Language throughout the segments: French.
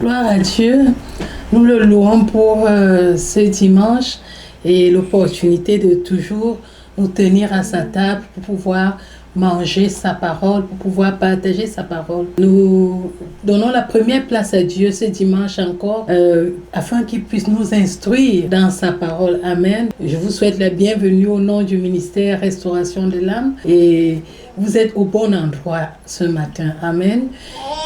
Gloire à Dieu. Nous le louons pour ce dimanche et l'opportunité de toujours nous tenir à sa table pour pouvoir manger sa parole, pour pouvoir partager sa parole. Nous donnons la première place à Dieu ce dimanche encore, afin qu'il puisse nous instruire dans sa parole. Amen. Je vous souhaite la bienvenue au nom du ministère Restauration de l'âme et vous êtes au bon endroit ce matin. Amen.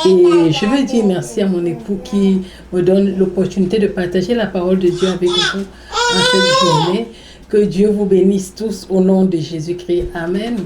Et je veux dire merci à mon époux qui me donne l'opportunité de partager la parole de Dieu avec vous en cette journée. Que Dieu vous bénisse tous au nom de Jésus-Christ. Amen.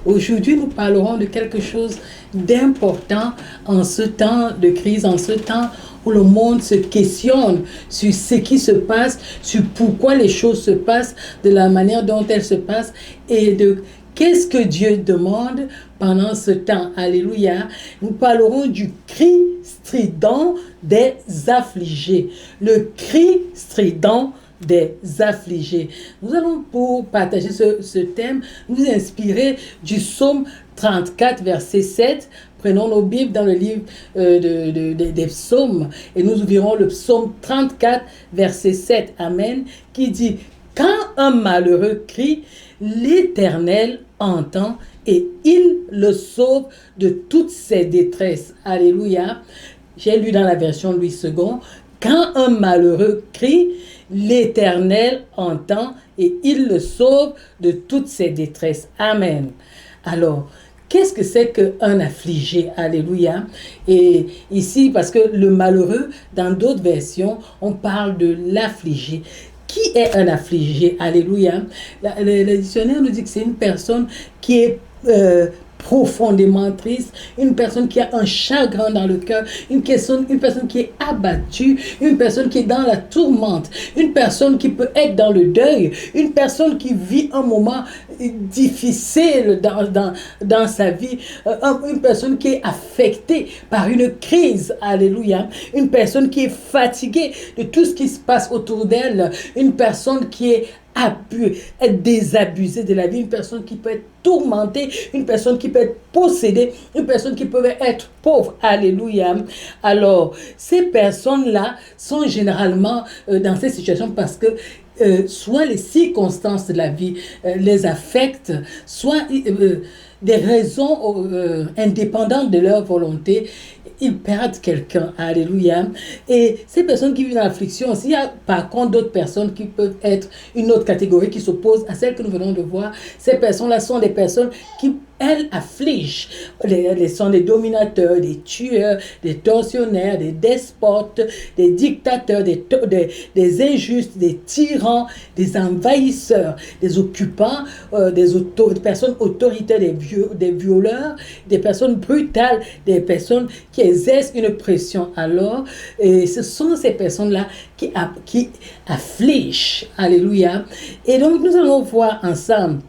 Aujourd'hui, nous parlerons de quelque chose d'important en ce temps de crise, en ce temps où le monde se questionne sur ce qui se passe, sur pourquoi les choses se passent, de la manière dont elles se passent et de qu'est-ce que Dieu demande pendant ce temps. Alléluia. Nous parlerons du cri strident des affligés. Le cri strident des affligés. Nous allons, pour partager ce thème, nous inspirer du psaume 34, verset 7. Prenons nos Bibles dans le livre des psaumes et nous ouvrirons le psaume 34, verset 7. Amen. Qui dit: quand un malheureux crie, l'Éternel entend et il le sauve de toutes ses détresses. Alléluia. J'ai lu dans la version Louis II. Quand un malheureux crie, l'Éternel entend et il le sauve de toutes ses détresses. Amen. Alors, qu'est-ce que c'est qu'un affligé? Alléluia. Et ici, parce que le malheureux, dans d'autres versions, on parle de l'affligé. Qui est un affligé? Alléluia. Le dictionnaire nous dit que c'est une personne qui est profondément triste, une personne qui a un chagrin dans le cœur, une personne qui est abattue, une personne qui est dans la tourmente, une personne qui peut être dans le deuil, une personne qui vit un moment difficile dans sa vie, une personne qui est affectée par une crise, alléluia, une personne qui est fatiguée de tout ce qui se passe autour d'elle, une personne qui est être désabusée de la vie, une personne qui peut être tourmentée, une personne qui peut être possédée, une personne qui peut être pauvre. Alléluia. Alors, ces personnes-là sont généralement dans ces situations parce que soit les circonstances de la vie les affectent, soit des raisons indépendantes de leur volonté, ils perdent quelqu'un. Alléluia. Et ces personnes qui vivent dans l'affliction, il y a par contre d'autres personnes qui peuvent être une autre catégorie qui s'oppose à celle que nous venons de voir. Ces personnes-là sont des personnes qui, elles, affligent. Elles sont des dominateurs, des tueurs, des tortionnaires, des despotes, des dictateurs, des injustes, des tyrans, des envahisseurs, des occupants, des personnes autoritaires, des violeurs, des personnes brutales, des personnes qui exercent une pression. Alors, ce sont ces personnes-là qui affligent. Alléluia. Et donc, nous allons voir ensemble.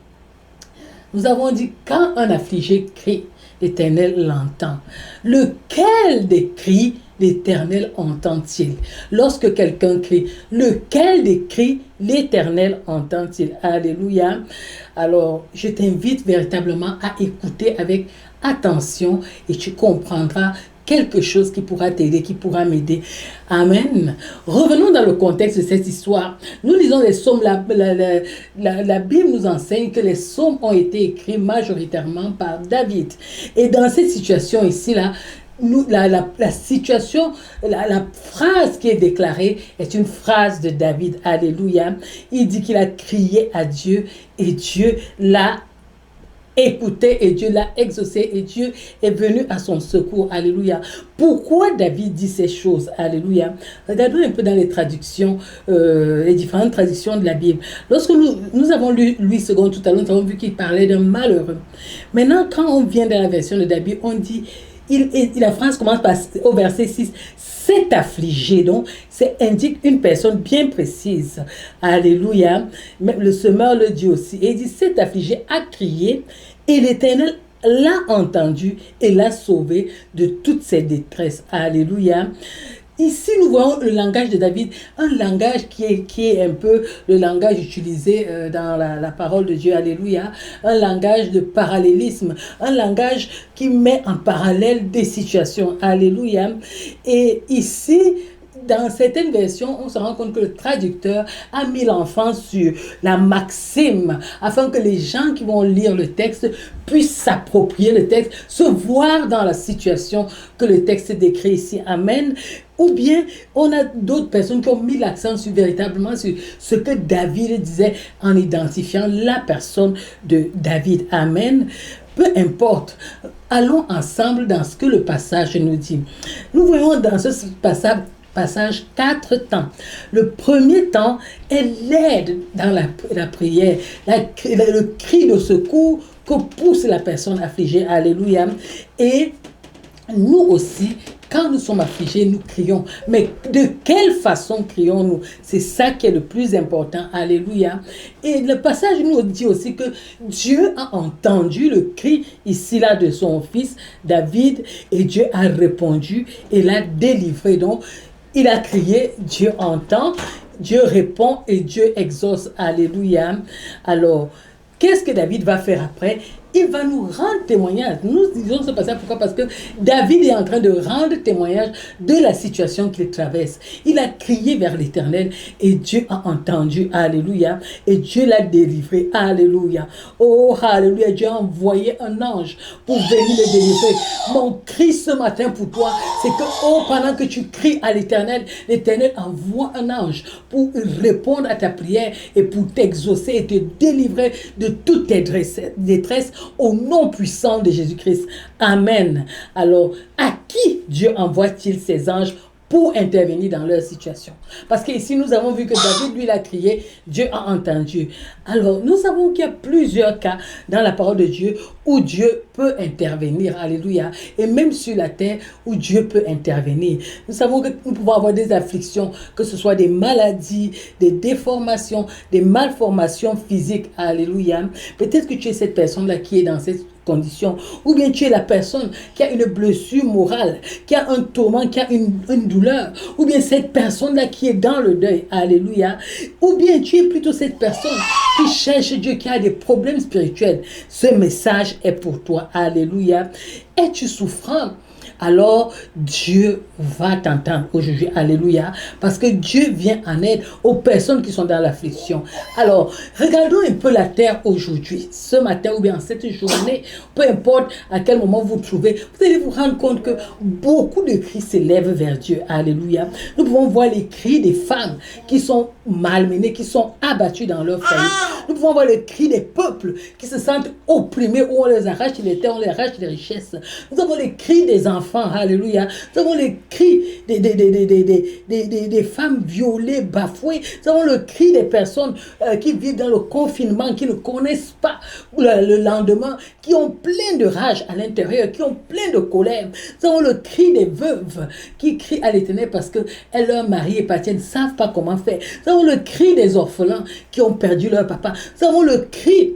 Nous avons dit, quand un affligé crie, l'Éternel l'entend. Lequel des cris l'Éternel entend-il? Lorsque quelqu'un crie, lequel des cris l'Éternel entend-il? Alléluia. Alors, je t'invite véritablement à écouter avec attention et tu comprendras quelque chose qui pourra t'aider, qui pourra m'aider. Amen. Revenons dans le contexte de cette histoire. Nous lisons les psaumes. La Bible nous enseigne que les psaumes ont été écrits majoritairement par David. Et dans cette situation ici-là, la situation, la phrase qui est déclarée est une phrase de David. Alléluia. Il dit qu'il a crié à Dieu et Dieu l'a écouté et Dieu l'a exaucé et Dieu est venu à son secours. Alléluia. Pourquoi David dit ces choses? Alléluia. Regardons un peu dans les traductions, les différentes traductions de la Bible. Lorsque nous avons lu Louis II tout à l'heure, nous avons vu qu'il parlait d'un malheureux. Maintenant, quand on vient dans la version de David, on dit, la phrase commence au verset 6. C'est affligé, donc, ça indique une personne bien précise. Alléluia. Même le semeur le dit aussi. Et il dit, cet affligé a crié et l'Éternel l'a entendu et l'a sauvé de toutes ses détresses. Alléluia. Ici, nous voyons le langage de David, un langage qui est un peu le langage utilisé dans la parole de Dieu, alléluia, un langage de parallélisme, un langage qui met en parallèle des situations, alléluia. Et ici, dans certaines versions, on se rend compte que le traducteur a mis l'enfant sur la maxime afin que les gens qui vont lire le texte puissent s'approprier le texte, se voir dans la situation que le texte décrit ici. Amen. Ou bien, on a d'autres personnes qui ont mis l'accent véritablement sur ce que David disait en identifiant la personne de David. Amen. Peu importe, allons ensemble dans ce que le passage nous dit. Nous voyons dans ce passage 4 temps. Le premier temps est l'aide dans la prière, le cri de secours que pousse la personne affligée. Alléluia. Et nous aussi, quand nous sommes affligés, nous crions. Mais de quelle façon crions-nous? C'est ça qui est le plus important. Alléluia. Et le passage nous dit aussi que Dieu a entendu le cri ici-là de son fils David et Dieu a répondu et l'a délivré. Donc, il a crié, Dieu entend, Dieu répond et Dieu exauce. Alléluia. Alors, qu'est-ce que David va faire après? Il va nous rendre témoignage. Nous disons ce passage pourquoi? Parce que David est en train de rendre témoignage de la situation qu'il traverse. Il a crié vers l'Éternel et Dieu a entendu. Alléluia. Et Dieu l'a délivré. Alléluia. Oh, alléluia. Dieu a envoyé un ange pour venir le délivrer. Mon cri ce matin pour toi, c'est que, oh, pendant que tu cries à l'Éternel, l'Éternel envoie un ange pour répondre à ta prière et pour t'exaucer et te délivrer de toutes tes détresses au nom puissant de Jésus-Christ. Amen. Alors, à qui Dieu envoie-t-il ses anges pour intervenir dans leur situation? Parce qu'ici, nous avons vu que David, lui, il a crié, Dieu a entendu. Alors, nous savons qu'il y a plusieurs cas dans la parole de Dieu où Dieu peut intervenir. Alléluia. Et même sur la terre où Dieu peut intervenir. Nous savons que nous pouvons avoir des afflictions, que ce soit des maladies, des déformations, des malformations physiques. Alléluia. Peut-être que tu es cette personne-là qui est dans cette condition, ou bien tu es la personne qui a une blessure morale, qui a un tourment, qui a une douleur, ou bien cette personne-là qui est dans le deuil, alléluia, ou bien tu es plutôt cette personne qui cherche Dieu, qui a des problèmes spirituels. Ce message est pour toi, alléluia. Es-tu souffrant? Alors Dieu va t'entendre aujourd'hui, alléluia, parce que Dieu vient en aide aux personnes qui sont dans l'affliction. Alors, regardons un peu la terre aujourd'hui, ce matin ou bien cette journée, peu importe à quel moment vous trouvez, vous allez vous rendre compte que beaucoup de cris s'élèvent vers Dieu, alléluia. Nous pouvons voir les cris des femmes qui sont malmenées, qui sont abattues dans leur foyer. Nous pouvons voir les cris des peuples qui se sentent opprimés, où on les arrache les terres, on les arrache les richesses. Nous avons les cris des enfants, alléluia. Nous avons les cris des femmes violées, bafouées. Nous avons le cri des personnes qui vivent dans le confinement, qui ne connaissent pas le lendemain, qui ont plein de rage à l'intérieur, qui ont plein de colère. Nous avons le cri des veuves qui crient à l'Éternel parce que leur mari est parti, elles ne savent pas comment faire. Nous avons le cri des orphelins qui ont perdu leur papa. Nous avons le cri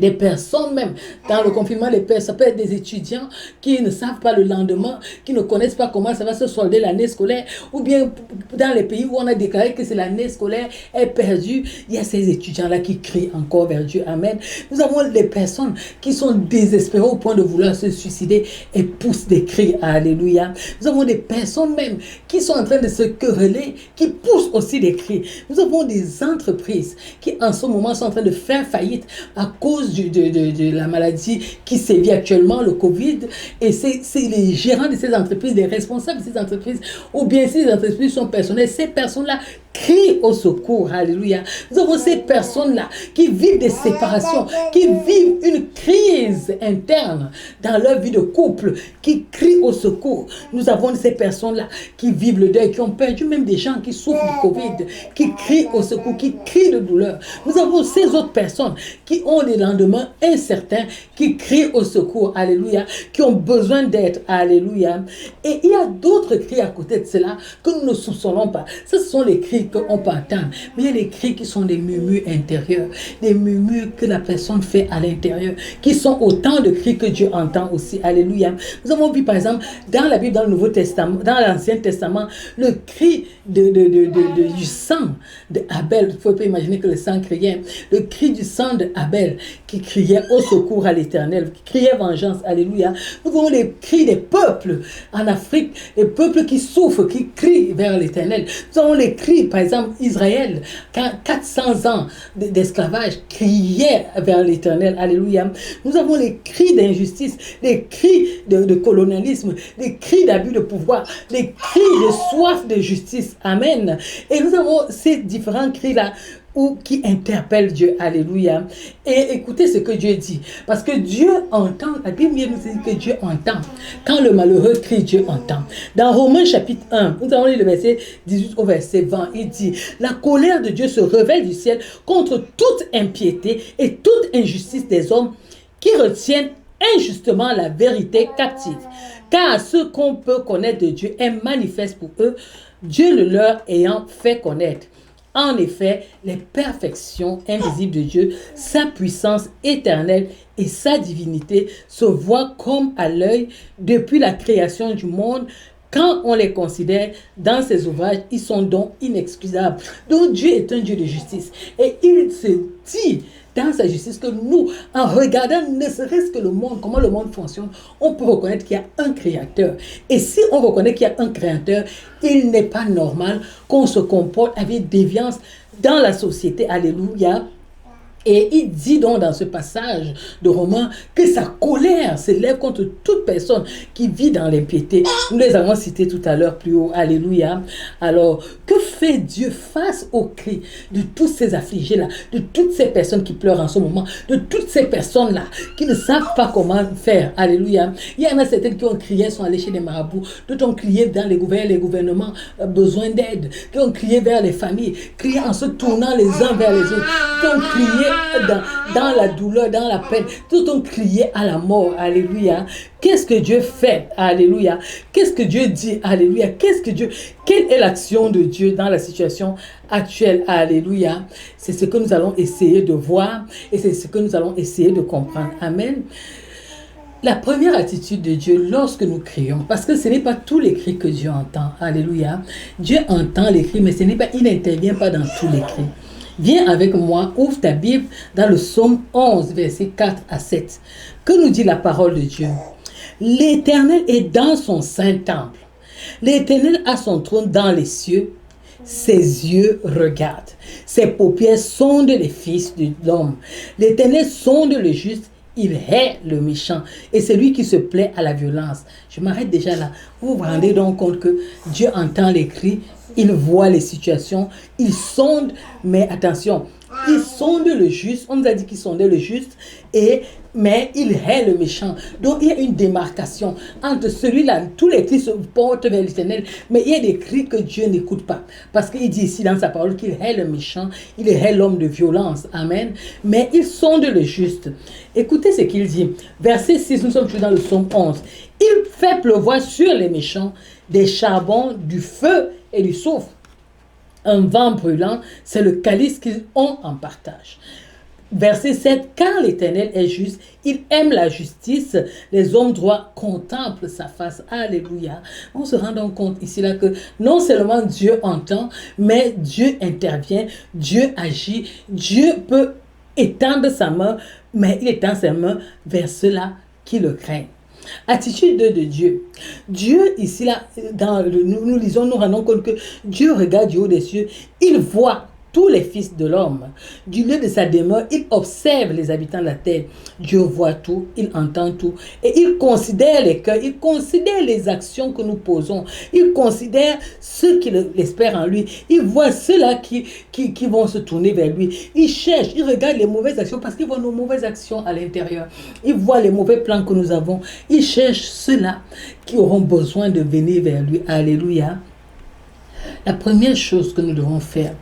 des personnes même, dans le confinement, ça peut être des étudiants qui ne savent pas le lendemain, qui ne connaissent pas comment ça va se solder l'année scolaire, ou bien dans les pays où on a déclaré que c'est l'année scolaire est perdue, il y a ces étudiants-là qui crient encore vers Dieu, amen. Nous avons les personnes qui sont désespérées au point de vouloir se suicider et poussent des cris, alléluia. Nous avons des personnes même qui sont en train de se quereller, qui poussent aussi des cris. Nous avons des entreprises qui en ce moment sont en train de faire faillite à cause de la maladie qui sévit actuellement, le Covid, et c'est les gérants de ces entreprises, les responsables de ces entreprises, ou bien si les entreprises sont personnelles, ces personnes-là crient au secours, alléluia. Nous avons ces personnes-là qui vivent des séparations, qui vivent une crise interne dans leur vie de couple, qui crient au secours. Nous avons ces personnes-là qui vivent le deuil, qui ont perdu même des gens qui souffrent du Covid, qui crient au secours, qui crient de douleur. Nous avons ces autres personnes qui ont des lendemains incertains, qui crient au secours, alléluia, qui ont besoin d'aide, alléluia. Et il y a d'autres cris à côté de cela que nous ne soupçonnons pas. Ce sont les cris cris qu'on peut entendre, mais il y a des cris qui sont des murmures intérieurs, des murmures que la personne fait à l'intérieur, qui sont autant de cris que Dieu entend aussi. Alléluia. Nous avons vu par exemple dans la Bible, dans le Nouveau Testament, dans l'Ancien Testament, le cri du sang d'Abel. Il faut pas imaginer que le sang criait. Le cri du sang d'Abel qui criait au secours à l'Éternel, qui criait vengeance. Alléluia. Nous avons les cris des peuples en Afrique, les peuples qui souffrent, qui crient vers l'Éternel. Nous avons les cris, par exemple, Israël, quand 400 ans d'esclavage criait vers l'Éternel. Alléluia. Nous avons les cris d'injustice, les cris de colonialisme, les cris d'abus de pouvoir, les cris de soif de justice. Amen. Et nous avons ces différents cris-là qui interpellent Dieu. Alléluia. Et écoutez ce que Dieu dit. Parce que Dieu entend, la Bible nous dit que Dieu entend. Quand le malheureux crie, Dieu entend. Dans Romains chapitre 1, nous avons lu le verset 18 au verset 20, il dit, la colère de Dieu se révèle du ciel contre toute impiété et toute injustice des hommes qui retiennent injustement la vérité captive. Car ce qu'on peut connaître de Dieu est manifeste pour eux, Dieu le leur ayant fait connaître. En effet, les perfections invisibles de Dieu, sa puissance éternelle et sa divinité se voient comme à l'œil depuis la création du monde. Quand on les considère dans ses ouvrages, ils sont donc inexcusables. Donc Dieu est un Dieu de justice. Et il se dit dans sa justice que nous, en regardant ne serait-ce que le monde, comment le monde fonctionne, on peut reconnaître qu'il y a un créateur. Et si on reconnaît qu'il y a un créateur, il n'est pas normal qu'on se comporte avec déviance dans la société. Alléluia. Et il dit donc dans ce passage de Romains que sa colère s'élève contre toute personne qui vit dans l'impiété. Nous les avons cités tout à l'heure plus haut. Alléluia. Alors, que fait Dieu face au cri de tous ces affligés-là, de toutes ces personnes qui pleurent en ce moment, de toutes ces personnes-là qui ne savent pas comment faire. Alléluia. Il y en a certaines qui ont crié, sont allées chez les marabouts, d'autres ont crié dans les gouvernements, besoin d'aide, qui ont crié vers les familles, crié en se tournant les uns vers les autres, qui ont crié dans la douleur, dans la peine, tout ont crié à la mort. Alléluia. Qu'est-ce que Dieu fait? Alléluia. Qu'est-ce que Dieu dit? Alléluia. Quelle est l'action de Dieu dans la situation actuelle? Alléluia. C'est ce que nous allons essayer de voir et c'est ce que nous allons essayer de comprendre. Amen. La première attitude de Dieu lorsque nous crions, parce que ce n'est pas tous les cris que Dieu entend. Alléluia. Dieu entend les cris, mais il n'intervient pas dans tous les cris. Viens avec moi, ouvre ta Bible dans le psaume 11, versets 4 à 7. Que nous dit la parole de Dieu? L'Éternel est dans son saint temple. L'Éternel a son trône dans les cieux. Ses yeux regardent. Ses paupières sondent les fils de l'homme. L'Éternel sonde le juste. Il hait le méchant et c'est lui qui se plaît à la violence. Je m'arrête déjà là. Vous vous rendez donc compte que Dieu entend les cris, il voit les situations, il sonde, mais attention, il sonde le juste. On nous a dit qu'il sondait le juste, mais il hait le méchant. Donc il y a une démarcation entre celui-là. Tous les cris se portent vers l'Éternel, mais il y a des cris que Dieu n'écoute pas. Parce qu'il dit ici dans sa parole qu'il hait le méchant, il hait l'homme de violence. Amen. Mais il sonde le juste. Écoutez ce qu'il dit. Verset 6, nous sommes toujours dans le psaume 11. Il fait pleuvoir sur les méchants des charbons, du feu et du soufre. Un vent brûlant, c'est le calice qu'ils ont en partage. Verset 7, car l'Éternel est juste, il aime la justice, les hommes droits contemplent sa face. Alléluia. On se rend donc compte ici là que non seulement Dieu entend, mais Dieu intervient, Dieu agit, Dieu peut étendre sa main, mais il étend sa main vers ceux-là qui le craignent. Attitude de Dieu. Dieu, ici, là, nous lisons, nous rendons compte que Dieu regarde du haut des cieux, il voit tous les fils de l'homme. Du lieu de sa demeure, il observe les habitants de la terre. Dieu voit tout, il entend tout. Et il considère les cœurs, il considère les actions que nous posons. Il considère ceux qui l'espèrent en lui. Il voit ceux-là qui vont se tourner vers lui. Il cherche, il regarde les mauvaises actions parce qu'il voit nos mauvaises actions à l'intérieur. Il voit les mauvais plans que nous avons. Il cherche ceux-là qui auront besoin de venir vers lui. Alléluia. La première chose que nous devons faire,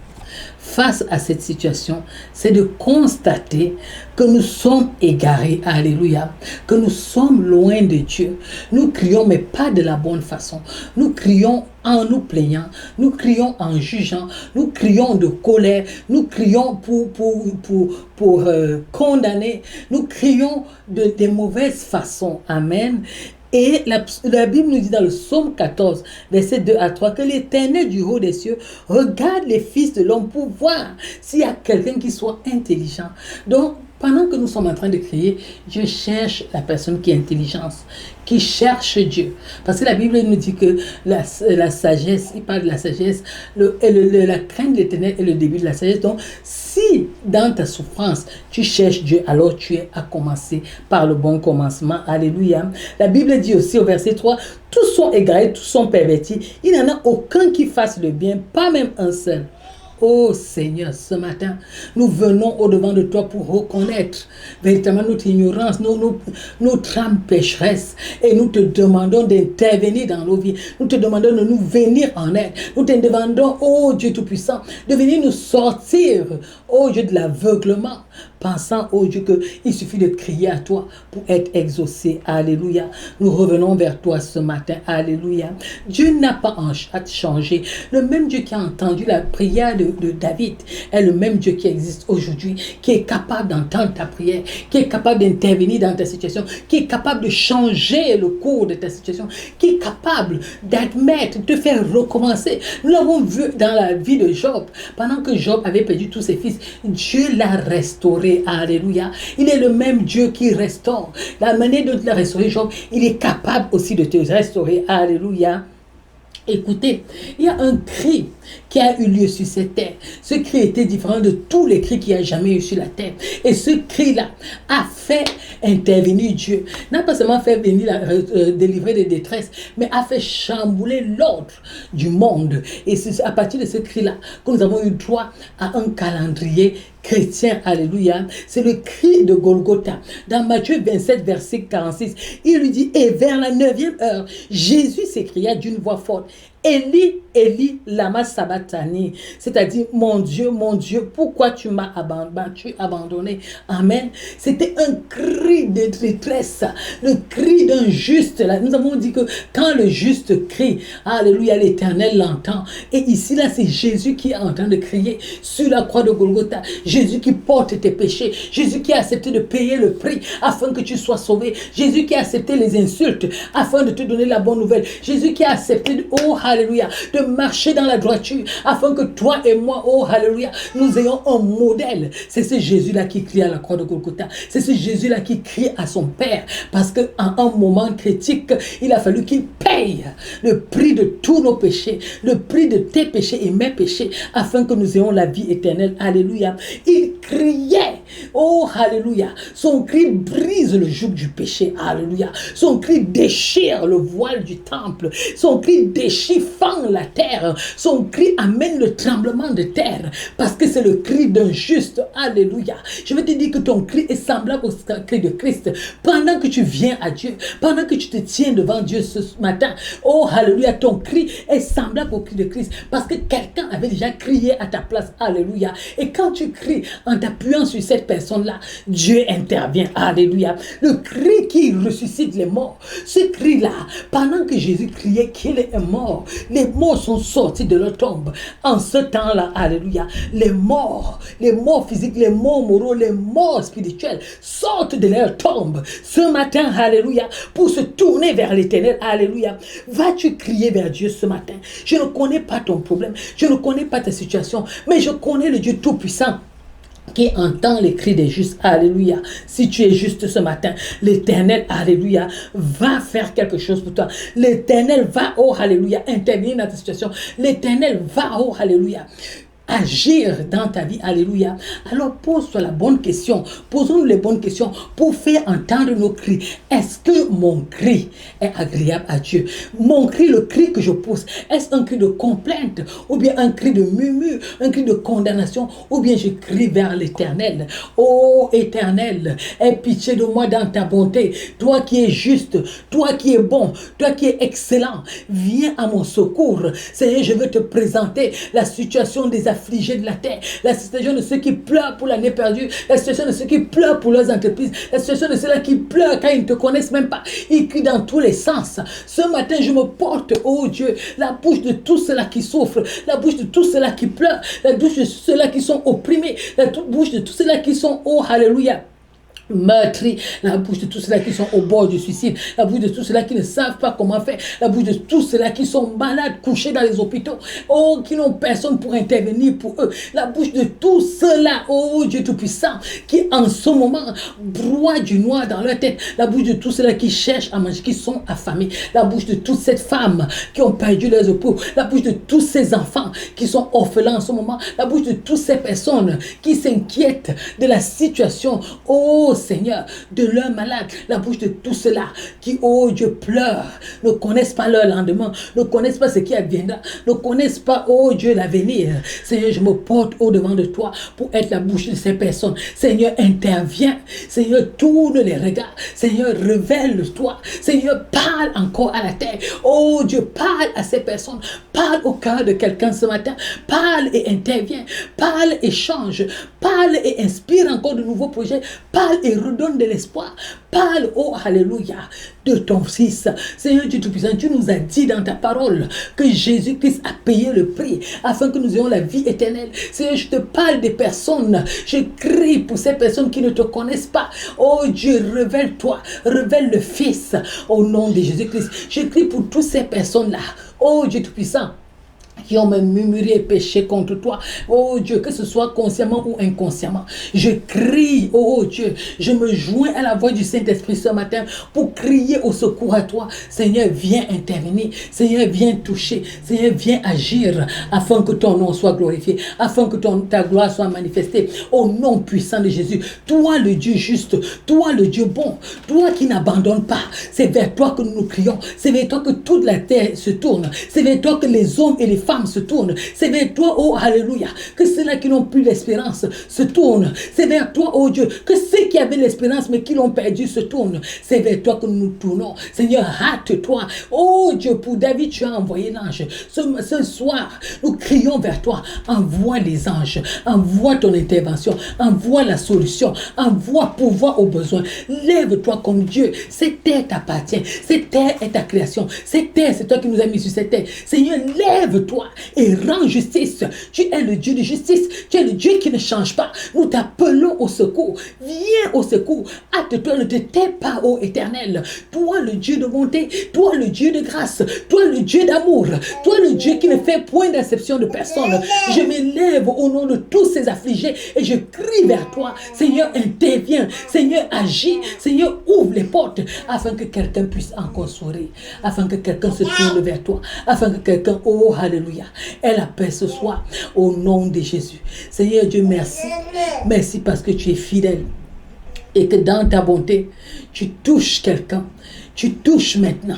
face à cette situation, c'est de constater que nous sommes égarés, alléluia, que nous sommes loin de Dieu. Nous crions, mais pas de la bonne façon. Nous crions en nous plaignant, nous crions en jugeant, nous crions de colère, nous crions pour condamner, nous crions de mauvaises façons. Amen. Et la Bible nous dit dans le psaume 14, verset 2 à 3, que l'Éternel du haut des cieux regarde les fils de l'homme pour voir s'il y a quelqu'un qui soit intelligent. Donc, pendant que nous sommes en train de crier, Dieu cherche la personne qui est intelligente, qui cherche Dieu. Parce que la Bible nous dit que la sagesse, il parle de la sagesse, la crainte de l'Éternel est le début de la sagesse. Donc, si dans ta souffrance, tu cherches Dieu, alors tu es à commencer par le bon commencement. Alléluia. La Bible dit aussi au verset 3, tous sont égarés, tous sont pervertis. Il n'y en a aucun qui fasse le bien, pas même un seul. Oh Seigneur, ce matin, nous venons au-devant de toi pour reconnaître véritablement notre ignorance, notre âme pécheresse. Et nous te demandons d'intervenir dans nos vies. Nous te demandons de nous venir en aide. Nous te demandons, oh Dieu Tout-Puissant, de venir nous sortir, oh Dieu, de l'aveuglement. Pensant, oh Dieu, qu'il suffit de crier à toi pour être exaucé. Alléluia. Nous revenons vers toi ce matin. Alléluia. Dieu n'a pas changé. Le même Dieu qui a entendu la prière de David est le même Dieu qui existe aujourd'hui, qui est capable d'entendre ta prière, qui est capable d'intervenir dans ta situation, qui est capable de changer le cours de ta situation, qui est capable d'admettre, de te faire recommencer. Nous l'avons vu dans la vie de Job. Pendant que Job avait perdu tous ses fils, Dieu l'a restauré. Alléluia. Il est le même Dieu qui restaure. La manière dont il a restauré Job, il est capable aussi de te restaurer. Alléluia. Écoutez, il y a un cri qui a eu lieu sur cette terre. Ce cri était différent de tous les cris qu'il y a jamais eu sur la terre. Et ce cri-là a fait intervenir Dieu. N'a pas seulement fait venir délivrer des détresses, mais a fait chambouler l'ordre du monde. Et c'est à partir de ce cri-là que nous avons eu droit à un calendrier chrétien. Alléluia. C'est le cri de Golgotha. Dans Matthieu 27, verset 46, il lui dit, et vers la 9e heure, Jésus s'écria d'une voix forte, Élie, Élie, lama sabachthani, c'est-à-dire, mon Dieu, pourquoi tu m'as abandonné? Amen. C'était un cri de détresse, le cri d'un juste. Là. Nous avons dit que quand le juste crie, alléluia, l'Éternel l'entend. Et ici, là, c'est Jésus qui est en train de crier sur la croix de Golgotha. Jésus qui porte tes péchés. Jésus qui a accepté de payer le prix afin que tu sois sauvé. Jésus qui a accepté les insultes afin de te donner la bonne nouvelle. Jésus qui a accepté, oh, alléluia, de marcher dans la droiture afin que toi et moi, oh alléluia, nous ayons un modèle. C'est ce Jésus-là qui crie à la croix de Golgotha. C'est ce Jésus-là qui crie à son Père parce qu'à un moment critique, il a fallu qu'il paye le prix de tous nos péchés, le prix de tes péchés et mes péchés afin que nous ayons la vie éternelle. Alléluia. Il criait, oh alléluia, son cri brise le joug du péché. Alléluia. Son cri déchire le voile du temple. Son cri déchire fend la terre. Son cri amène le tremblement de terre parce que c'est le cri d'un juste. Alléluia. Je veux te dire que ton cri est semblable au cri de Christ. Pendant que tu viens à Dieu, pendant que tu te tiens devant Dieu ce matin, oh alléluia, ton cri est semblable au cri de Christ parce que quelqu'un avait déjà crié à ta place. Alléluia. Et quand tu cries en t'appuyant sur cette personne-là, Dieu intervient. Alléluia. Le cri qui ressuscite les morts, ce cri-là, pendant que Jésus criait qu'il est mort, les morts sont sortis de leur tombe. En ce temps-là, alléluia, les morts physiques, les morts moraux, les morts spirituels sortent de leur tombe. Ce matin, alléluia, pour se tourner vers l'Éternel, alléluia. Vas-tu crier vers Dieu ce matin? Je ne connais pas ton problème, je ne connais pas ta situation, mais je connais le Dieu Tout-Puissant qui entend les cris des justes. Alléluia. Si tu es juste ce matin, l'Éternel, alléluia, va faire quelque chose pour toi. L'Éternel va, oh alléluia, intervenir dans ta situation. L'Éternel va, oh alléluia, agir dans ta vie. Alléluia. Alors pose-toi la bonne question. Posons-nous les bonnes questions pour faire entendre nos cris. Est-ce que mon cri est agréable à Dieu? Mon cri, le cri que je pousse, est-ce un cri de complainte ou bien un cri de murmure, un cri de condamnation ou bien je crie vers l'Éternel? Oh Éternel, aie pitié de moi dans ta bonté. Toi qui es juste, toi qui es bon, toi qui es excellent, viens à mon secours. Seigneur, je veux te présenter la situation des affaires affligés de la terre, la situation de ceux qui pleurent pour l'année perdue, la situation de ceux qui pleurent pour leurs entreprises, la situation de ceux-là qui pleurent quand ils ne te connaissent même pas. Ils crient dans tous les sens. Ce matin, je me porte, oh Dieu, la bouche de tous ceux-là qui souffrent, la bouche de tous ceux-là qui pleurent, la bouche de ceux-là qui sont opprimés, la bouche de tous ceux-là qui sont, oh, alléluia, meurtris, la bouche de tous ceux-là qui sont au bord du suicide, la bouche de tous ceux-là qui ne savent pas comment faire, la bouche de tous ceux-là qui sont malades, couchés dans les hôpitaux, oh, qui n'ont personne pour intervenir pour eux, la bouche de tous ceux-là, oh Dieu Tout-Puissant, qui en ce moment broient du noir dans leur tête, la bouche de tous ceux-là qui cherchent à manger, qui sont affamés, la bouche de toutes ces femmes qui ont perdu leurs époux, la bouche de tous ces enfants qui sont orphelins en ce moment, la bouche de toutes ces personnes qui s'inquiètent de la situation, oh Seigneur, de leurs malades, la bouche de tout cela qui, oh Dieu, pleurent, ne connaissent pas leur lendemain, ne connaissent pas ce qui adviendra, ne connaissent pas, oh Dieu, l'avenir. Seigneur, je me porte au-devant de toi pour être la bouche de ces personnes. Seigneur, interviens. Seigneur, tourne les regards. Seigneur, révèle-toi. Seigneur, parle encore à la terre. Oh Dieu, parle à ces personnes. Parle au cœur de quelqu'un ce matin. Parle et interviens. Parle et change. Parle et inspire encore de nouveaux projets. Parle et redonne de l'espoir. Parle, oh alléluia, de ton Fils. Seigneur Dieu Tout-Puissant, tu nous as dit dans ta parole que Jésus-Christ a payé le prix afin que nous ayons la vie éternelle. Seigneur, je te parle des personnes. Je crie pour ces personnes qui ne te connaissent pas. Oh Dieu, révèle-toi. Révèle le Fils au nom de Jésus-Christ. Je crie pour toutes ces personnes-là. Oh Dieu Tout-Puissant, qui ont même murmuré et péché contre toi. Oh Dieu, que ce soit consciemment ou inconsciemment. Je crie, oh Dieu, je me joins à la voix du Saint-Esprit ce matin pour crier au secours à toi. Seigneur, viens intervenir. Seigneur, viens toucher. Seigneur, viens agir afin que ton nom soit glorifié, afin que ta gloire soit manifestée. Au nom puissant de Jésus, toi le Dieu juste, toi le Dieu bon, toi qui n'abandonne pas. C'est vers toi que nous nous crions. C'est vers toi que toute la terre se tourne. C'est vers toi que les hommes et les femmes se tournent. C'est vers toi, oh alléluia, que ceux-là qui n'ont plus l'espérance se tournent. C'est vers toi, oh Dieu, que ceux qui avaient l'espérance mais qui l'ont perdu se tournent. C'est vers toi que nous nous tournons. Seigneur, hâte-toi. Oh Dieu, pour David, tu as envoyé l'ange. Ce soir, nous crions vers toi. Envoie les anges. Envoie ton intervention. Envoie la solution. Envoie pouvoir aux besoins. Lève-toi comme Dieu. Cette terre t'appartient. Cette terre est ta création. Cette terre, c'est toi qui nous as mis sur cette terre. Seigneur, lève-toi et rends justice. Tu es le Dieu de justice. Tu es le Dieu qui ne change pas. Nous t'appelons au secours. Viens au secours. Hâte-toi, ne te tais pas, ô Éternel. Toi, le Dieu de bonté. Toi, le Dieu de grâce. Toi, le Dieu d'amour. Toi, le Dieu qui ne fait point d'acception de personne. Je m'élève au nom de tous ces affligés et je crie vers toi. Seigneur, interviens. Seigneur, agis. Seigneur, ouvre les portes afin que quelqu'un puisse encore sourire. Afin que quelqu'un se tourne vers toi. Afin que quelqu'un, oh, alléluia, ait la paix ce soir au nom de Jésus. Seigneur Dieu, merci. Merci parce que tu es fidèle et que dans ta bonté, tu touches quelqu'un. Tu touches maintenant.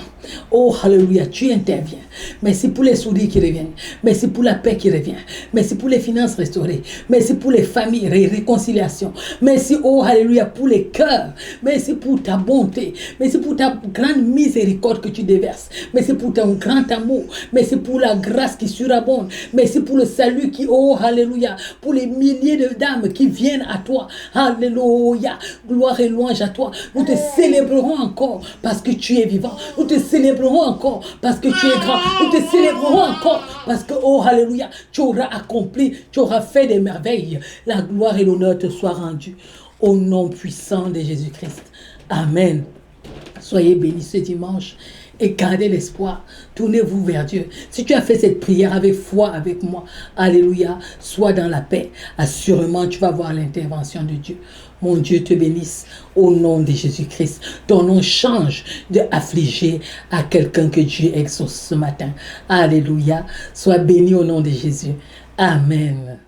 Oh, alléluia, tu interviens. Merci pour les sourires qui reviennent. Merci pour la paix qui revient. Merci pour les finances restaurées. Merci pour les familles, les réconciliations. Merci, oh, alléluia, pour les cœurs. Merci pour ta bonté. Merci pour ta grande miséricorde que tu déverses. Merci pour ton grand amour. Merci pour la grâce qui surabonde. Merci pour le salut qui, oh, alléluia, pour les milliers d'âmes qui viennent à toi. Alléluia. Gloire et louange à toi. Nous te célébrerons encore parce que tu es vivant. Nous te célébrerons encore parce que tu es grand. Nous te célébrerons encore parce que, oh, alléluia, tu auras accompli, tu auras fait des merveilles. La gloire et l'honneur te soient rendus au nom puissant de Jésus-Christ. Amen. Soyez bénis ce dimanche et gardez l'espoir. Tournez-vous vers Dieu. Si tu as fait cette prière avec foi avec moi, alléluia, sois dans la paix. Assurément, tu vas voir l'intervention de Dieu. Mon Dieu te bénisse au nom de Jésus-Christ. Ton nom change de affligé à quelqu'un que Dieu exauce ce matin. Alléluia. Sois béni au nom de Jésus. Amen.